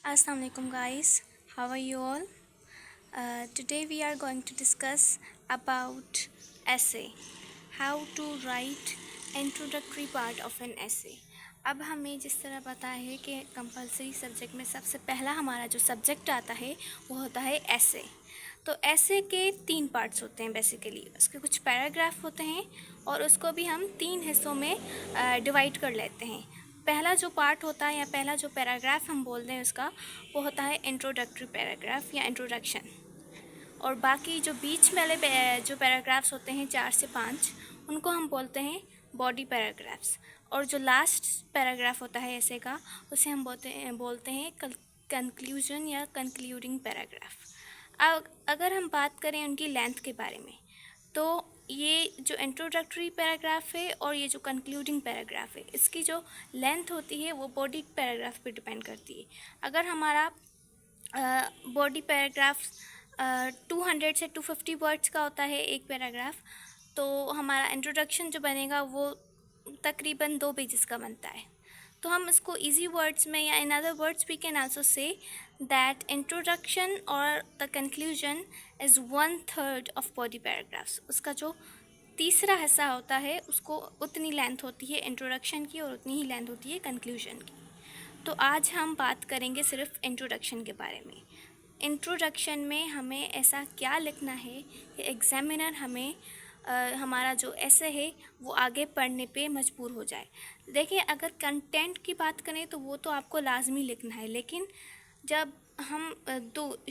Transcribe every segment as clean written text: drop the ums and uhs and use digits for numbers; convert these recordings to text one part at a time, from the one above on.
Assalamu alaikum guys, how are you all? Today we are going to discuss about essay, how to write introductory part of an essay. अब हमें जिस तरह पता है कि compulsory subject में सबसे पहला हमारा जो सब्जेक्ट आता है वो होता है essay. तो essay के 3 पार्ट्स होते हैं बेसिकली, उसके कुछ पैराग्राफ होते हैं और उसको भी हम 3 हिस्सों में डिवाइड कर लेते हैं. पहला जो पार्ट होता है या पहला जो पैराग्राफ हम बोलते हैं उसका वो होता है इंट्रोडक्टरी पैराग्राफ या इंट्रोडक्शन, और बाकी जो बीच वाले जो पैराग्राफ्स होते हैं 4 से 5 उनको हम बोलते हैं बॉडी पैराग्राफ्स, और जो लास्ट पैराग्राफ होता है ऐसे का उसे हम बोलते हैं कंक्लूजन या कंक्लूडिंग पैराग्राफ. अगर हम बात करें उनकी लेंथ के बारे में तो ये जो इंट्रोडक्टरी पैराग्राफ है और ये जो कंक्लूडिंग पैराग्राफ है इसकी जो लेंथ होती है वो बॉडी पैराग्राफ पे डिपेंड करती है. अगर हमारा बॉडी पैराग्राफ 200 से 250 वर्ड्स का होता है एक पैराग्राफ, तो हमारा इंट्रोडक्शन जो बनेगा वो तकरीबन 2 पेजेस का बनता है. तो हम इसको इजी वर्ड्स में या in other words we can also say that introduction और the conclusion is 1/3 of body paragraphs. उसका जो तीसरा हिस्सा होता है उसको उतनी लेंथ होती है इंट्रोडक्शन की और उतनी ही लेंथ होती है कंक्लूजन की. तो आज हम बात करेंगे सिर्फ इंट्रोडक्शन के बारे में. इंट्रोडक्शन में हमें ऐसा क्या लिखना है कि एग्जामिनर हमें हमारा जो ऐसे है वो आगे पढ़ने पे मजबूर हो जाए. देखिए, अगर कंटेंट की बात करें तो वो तो आपको लाजमी लिखना है, लेकिन जब हम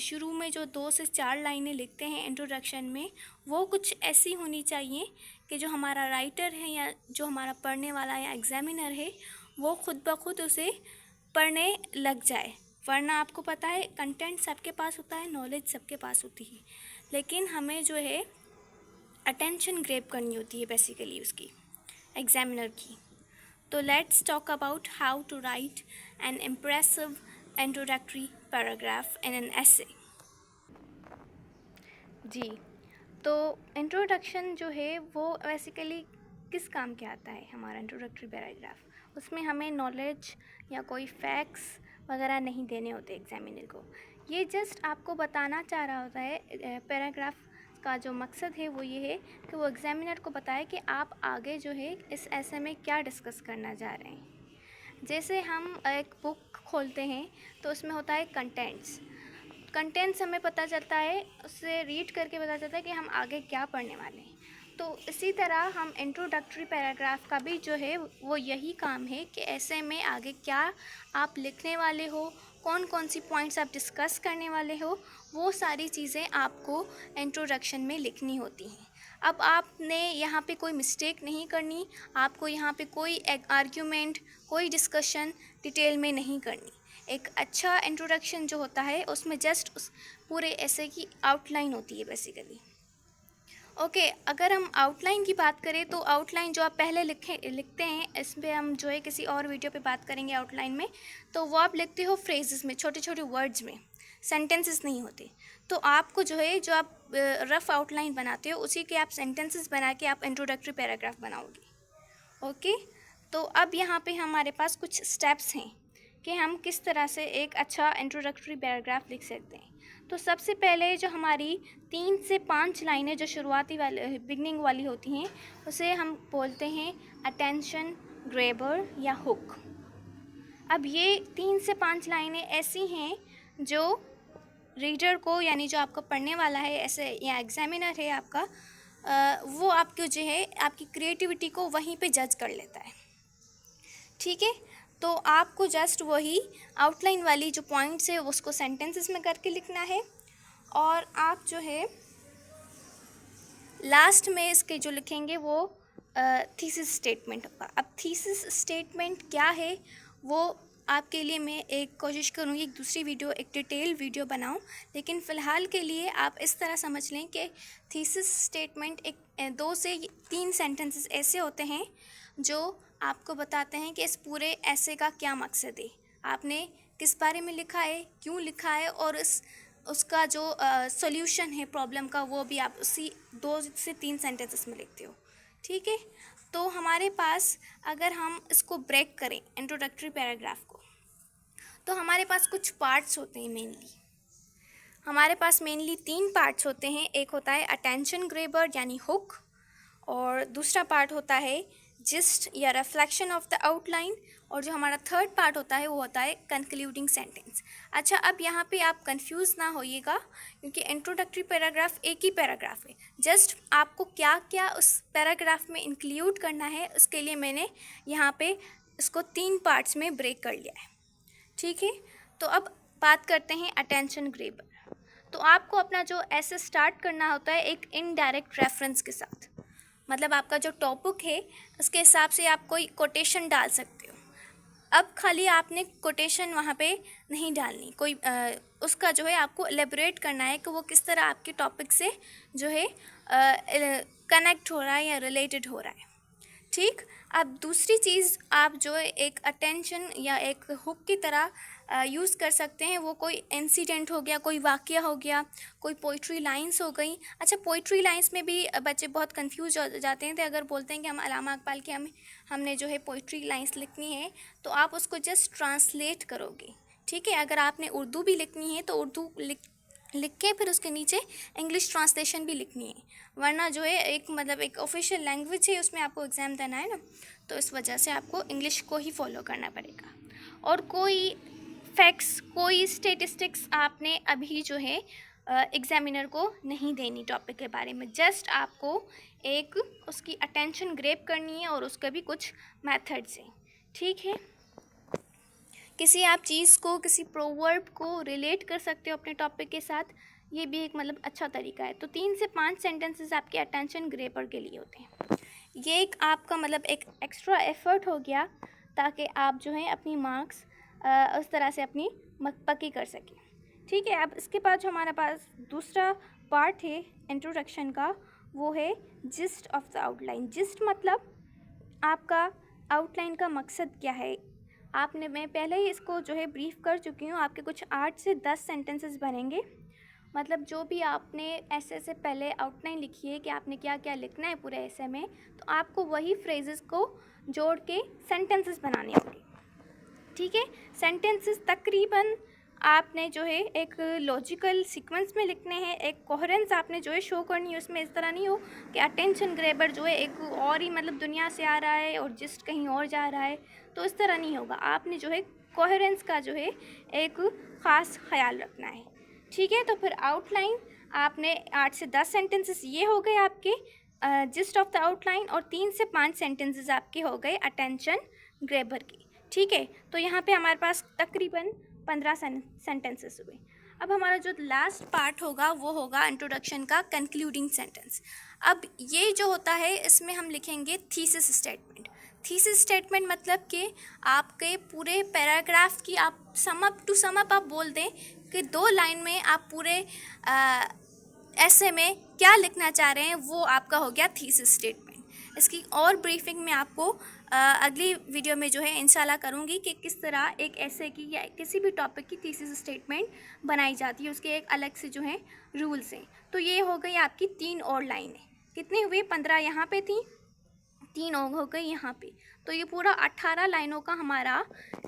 शुरू में जो 2 से 4 लाइनें लिखते हैं इंट्रोडक्शन में, वो कुछ ऐसी होनी चाहिए कि जो हमारा राइटर है या जो हमारा पढ़ने वाला या एग्जामिनर है वो खुद ब खुद उसे पढ़ने लग जाए. वरना आपको पता है कंटेंट सबके पास होता है, नॉलेज सबके पास होती है, लेकिन हमें जो है अटेंशन ग्रैब करनी होती है बेसिकली उसकी एग्जामिनर की. तो let's talk about how to write an impressive introductory paragraph in an essay. जी, तो इंट्रोडक्शन जो है वो बेसिकली किस काम के आता है हमारा इंट्रोडक्टरी पैराग्राफ. उसमें हमें नॉलेज या कोई फैक्ट्स वगैरह नहीं देने होते एग्जामिनर को. ये जस्ट आपको बताना चाह रहा होता है, पैराग्राफ का जो मकसद है वो ये है कि वो एग्जामिनर को बताए कि आप आगे जो है इस ऐसे में क्या डिस्कस करना चाह रहे हैं. जैसे हम एक बुक खोलते हैं तो उसमें होता है कंटेंट्स हमें पता चलता है, उससे रीड करके पता चलता है कि हम आगे क्या पढ़ने वाले हैं. तो इसी तरह हम इंट्रोडक्टरी पैराग्राफ का भी जो है वो यही काम है कि ऐसे में आगे क्या आप लिखने वाले हो, कौन कौन सी पॉइंट्स आप डिस्कस करने वाले हो, वो सारी चीज़ें आपको इंट्रोडक्शन में लिखनी होती हैं. अब आपने यहाँ पे कोई मिस्टेक नहीं करनी, आपको यहाँ पे कोई आर्ग्यूमेंट, कोई डिस्कशन डिटेल में नहीं करनी. एक अच्छा इंट्रोडक्शन जो होता है उसमें जस्ट उस पूरे ऐसे की आउटलाइन होती है बेसिकली. ओके, अगर हम आउटलाइन की बात करें तो आउटलाइन जो आप पहले लिखते हैं, इस पर हम जो है किसी और वीडियो पे बात करेंगे आउटलाइन में, तो वो आप लिखते हो फ्रेजेस में, छोटे छोटे वर्ड्स में, सेंटेंसेस नहीं होते. तो आपको जो है जो आप रफ़ आउटलाइन बनाते हो उसी के आप सेंटेंसेस बना के आप इंट्रोडक्टरी पैराग्राफ बनाओगे. ओके, तो अब यहाँ पे हमारे पास कुछ स्टेप्स हैं कि हम किस तरह से एक अच्छा इंट्रोडक्टरी पैराग्राफ लिख सकते हैं. तो सबसे पहले जो हमारी 3 से 5 लाइनें जो शुरुआती वाले बिगनिंग वाली होती हैं उसे हम बोलते हैं अटेंशन ग्रैबर या हुक. अब ये 3 से 5 लाइनें ऐसी हैं जो रीडर को, यानी जो आपको पढ़ने वाला है ऐसे या एग्जामिनर है आपका, वो आपको जो है आपकी क्रिएटिविटी को वहीं पे जज कर लेता है. ठीक है, तो आपको जस्ट वही आउटलाइन वाली जो पॉइंट्स है उसको सेंटेंसेस में करके लिखना है, और आप जो है लास्ट में इसके जो लिखेंगे वो थीसिस स्टेटमेंट होगा. अब थीसिस स्टेटमेंट क्या है वो आपके लिए मैं एक कोशिश करूँगी एक दूसरी वीडियो, एक डिटेल वीडियो बनाऊँ, लेकिन फ़िलहाल के लिए आप इस तरह समझ लें कि थीसिस स्टेटमेंट एक 2 से 3 सेंटेंसेस ऐसे होते हैं जो आपको बताते हैं कि इस पूरे ऐसे का क्या मकसद है, आपने किस बारे में लिखा है, क्यों लिखा है, और उसका जो सॉल्यूशन है प्रॉब्लम का वो भी आप उसी 2 से 3 सेंटेंसेस में लिखते हो. ठीक है, तो हमारे पास अगर हम इसको ब्रेक करें इंट्रोडक्टरी पैराग्राफ को, तो हमारे हमारे पास कुछ पार्ट्स होते हैं मेनली। हमारे पास मेनली 3 पार्ट्स होते हैं। एक होता है अटेंशन ग्रेबर यानी हुक, और दूसरा पार्ट होता है जिस्ट या रिफ्लेक्शन ऑफ द आउटलाइन, और जो हमारा थर्ड पार्ट होता है वो होता है कंक्लूडिंग सेंटेंस। अच्छा, अब यहाँ पे आप कंफ्यूज ना होइएगा, क्योंकि इंट्रोडक्टरी पैराग्राफ एक ही पैराग्राफ है। जस्ट आपको क्या क्या उस पैराग्राफ में इंक्लूड करना है, उसके लिए मैंने यहाँ पे इसको 3 पार्ट्स में ब्रेक कर लिया है। ठीक है, तो अब बात करते हैं अटेंशन ग्रेबर। तो आपको अपना जो ऐसे स्टार्ट करना होता है एक इनडायरेक्ट रेफरेंस के साथ, मतलब आपका जो टॉपिक है उसके हिसाब से आप कोई कोटेशन डाल सकते हो। अब खाली आपने कोटेशन वहाँ पे नहीं डालनी, कोई उसका जो है आपको एलेबोरेट करना है कि वो किस तरह आपके टॉपिक से जो है कनेक्ट हो रहा है या रिलेटेड हो रहा है। ठीक, अब दूसरी चीज़ आप जो है एक अटेंशन या एक हुक की तरह यूज़ कर सकते हैं। वो कोई इंसिडेंट हो गया, कोई वाक़या हो गया, कोई पोइट्री लाइंस हो गई। अच्छा, पोइट्री लाइंस में भी बच्चे बहुत कंफ्यूज हो जाते हैं। तो अगर बोलते हैं कि हम अल्लामा इकबाल के हमने जो है पोइट्री लाइंस लिखनी है, तो आप उसको जस्ट ट्रांसलेट करोगे। ठीक है, अगर आपने उर्दू भी लिखनी है तो उर्दू लिख के फिर उसके नीचे इंग्लिश ट्रांसलेशन भी लिखनी है, वरना जो है एक मतलब एक ऑफिशियल लैंग्वेज है, उसमें आपको एग्ज़ाम देना है ना, तो इस वजह से आपको इंग्लिश को ही फॉलो करना पड़ेगा। और कोई फैक्ट्स, कोई स्टेटिस्टिक्स आपने अभी जो है एग्जामिनर को नहीं देनी टॉपिक के बारे में। जस्ट आपको एक उसकी अटेंशन ग्रैब करनी है और उसका भी कुछ मेथड से। ठीक है, किसी आप चीज़ को, किसी प्रोवर्ब को रिलेट कर सकते हो अपने टॉपिक के साथ, ये भी एक मतलब अच्छा तरीका है। तो 3 से 5 सेंटेंसेस आपके अटेंशन ग्रैबर के लिए होते हैं। ये एक आपका मतलब एक एक्स्ट्रा एफर्ट हो गया, ताकि आप जो है अपनी मार्क्स उस तरह से अपनी पक्की कर सकें। ठीक है, अब इसके बाद जो हमारे पास दूसरा पार्ट है इंट्रोडक्शन का, वो है gist of the outline. Gist मतलब आपका आउटलाइन का मकसद क्या है। आपने, मैं पहले ही इसको जो है ब्रीफ कर चुकी हूँ। आपके कुछ 8 से 10 सेंटेंसेस बनेंगे, मतलब जो भी आपने ऐसे से पहले आउटलाइन लिखी है कि आपने क्या क्या लिखना है पूरे ऐसे में, तो आपको वही फ्रेजेस को जोड़ के सेंटेंसेस बनाने होंगे। ठीक है, सेंटेंसेस तकरीबन आपने जो है एक लॉजिकल सीक्वेंस में लिखने हैं, एक कोहेरेंस आपने जो है शो करनी है उसमें। इस तरह नहीं हो कि अटेंशन ग्रैबर जो है एक और ही मतलब दुनिया से आ रहा है और जिस्ट कहीं और जा रहा है, तो इस तरह नहीं होगा। आपने जो है कोहेरेंस का जो है एक ख़ास ख्याल रखना है। ठीक है, तो फिर आउटलाइन आपने 8 से 10 सेंटेंसेस ये हो गए आपके जिस्ट ऑफ द आउटलाइन, और 3 से 5 सेंटेंसेस आपके हो गए अटेंशन ग्रैबर की। ठीक है, तो यहाँ पे हमारे पास तकरीबन 15 सेंटेंसेस हुए। अब हमारा जो लास्ट पार्ट होगा वो होगा इंट्रोडक्शन का कंक्लूडिंग सेंटेंस। अब ये जो होता है इसमें हम लिखेंगे थीसिस स्टेटमेंट। थीसिस स्टेटमेंट मतलब कि आपके पूरे पैराग्राफ की आप सम अप आप बोल दें कि 2 लाइन में आप पूरे ऐसे में क्या लिखना चाह रहे हैं, वो आपका हो गया थीसिस स्टेटमेंट। इसकी और ब्रीफिंग में आपको अगली वीडियो में जो है इंशाल्लाह करूँगी कि किस तरह एक ऐसे की या किसी भी टॉपिक की थीसिस स्टेटमेंट बनाई जाती है, उसके एक अलग से जो है रूल्स हैं। तो ये हो गई आपकी 3 और लाइनें। कितनी हुई? 15 यहाँ पे थी, 3 और हो गई यहाँ पे। तो ये पूरा 18 लाइनों का हमारा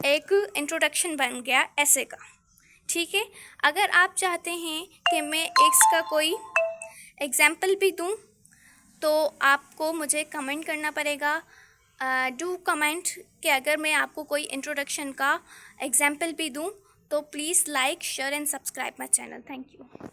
एक इंट्रोडक्शन बन गया ऐसे का। ठीक है, अगर आप चाहते हैं कि मैं इसका कोई एग्जाम्पल भी दूँ, तो आपको मुझे कमेंट करना पड़ेगा। डू कमेंट कि अगर मैं आपको कोई इंट्रोडक्शन का एग्जाम्पल भी दूँ, तो please like, share and subscribe my channel. Thank you.